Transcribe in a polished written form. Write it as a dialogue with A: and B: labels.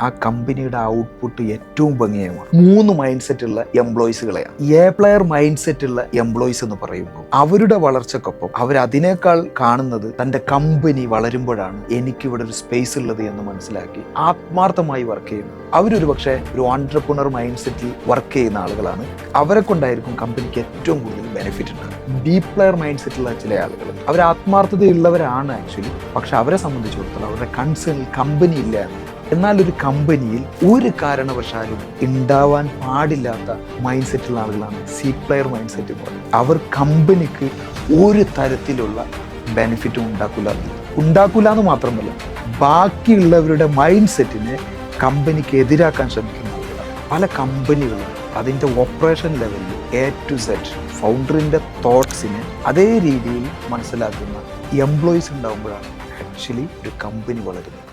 A: ആ കമ്പനിയുടെ ഔട്ട്പുട്ട് ഏറ്റവും ഭംഗിയായി 3 മൈൻഡ് സെറ്റുള്ള എംപ്ലോയീസുകളെയാണ്. എ പ്ലെയർ മൈൻഡ് സെറ്റുള്ള എംപ്ലോയീസ് എന്ന് പറയുമ്പോൾ അവരുടെ വളർച്ചക്കൊപ്പം അവരതിനേക്കാൾ കാണുന്നത് തൻ്റെ കമ്പനി വളരുമ്പോഴാണ് എനിക്കിവിടെ ഒരു സ്പേസ് ഉള്ളത് എന്ന് മനസ്സിലാക്കി ആത്മാർത്ഥമായി വർക്ക് ചെയ്യുന്നത്. അവരൊരു പക്ഷേ ഒരു ഓൺട്രപ്രണർ മൈൻഡ് സെറ്റിൽ വർക്ക് ചെയ്യുന്ന ആളുകളാണ്. അവരെ കൊണ്ടായിരിക്കും കമ്പനിക്ക് ഏറ്റവും കൂടുതൽ ബെനിഫിറ്റ് ഉണ്ട്. ബി പ്ലെയർ മൈൻഡ് സെറ്റുള്ള ചില ആളുകൾ അവർ ആത്മാർത്ഥതയുള്ളവരാണ് ആക്ച്വലി, പക്ഷെ അവരെ സംബന്ധിച്ചിടത്തോളം അവരുടെ കൺസേണിൽ കമ്പനി ഇല്ല. എന്നാൽ ഒരു കമ്പനിയിൽ ഒരു കാരണവശാലും ഉണ്ടാവാൻ പാടില്ലാത്ത മൈൻഡ് സെറ്റുള്ള ആളുകളാണ് സി പ്ലെയർ മൈൻഡ് സെറ്റ് പോലെ. അവർ കമ്പനിക്ക് ഒരു തരത്തിലുള്ള ബെനിഫിറ്റും ഉണ്ടാക്കില്ല എന്ന് മാത്രമല്ല, ബാക്കിയുള്ളവരുടെ മൈൻഡ് സെറ്റിനെ കമ്പനിക്ക് എതിരാക്കാൻ ശ്രമിക്കുന്ന ആളുകളാണ്. പല കമ്പനികളും അതിൻ്റെ ഓപ്പറേഷൻ ലെവലിൽ A to Z ഫൗണ്ടറിൻ്റെ തോട്ട്സിനെ അതേ രീതിയിൽ മനസ്സിലാക്കുന്ന എംപ്ലോയീസ് ഉണ്ടാകുമ്പോഴാണ് ആക്ച്വലി ഒരു കമ്പനി വളരുന്നത്.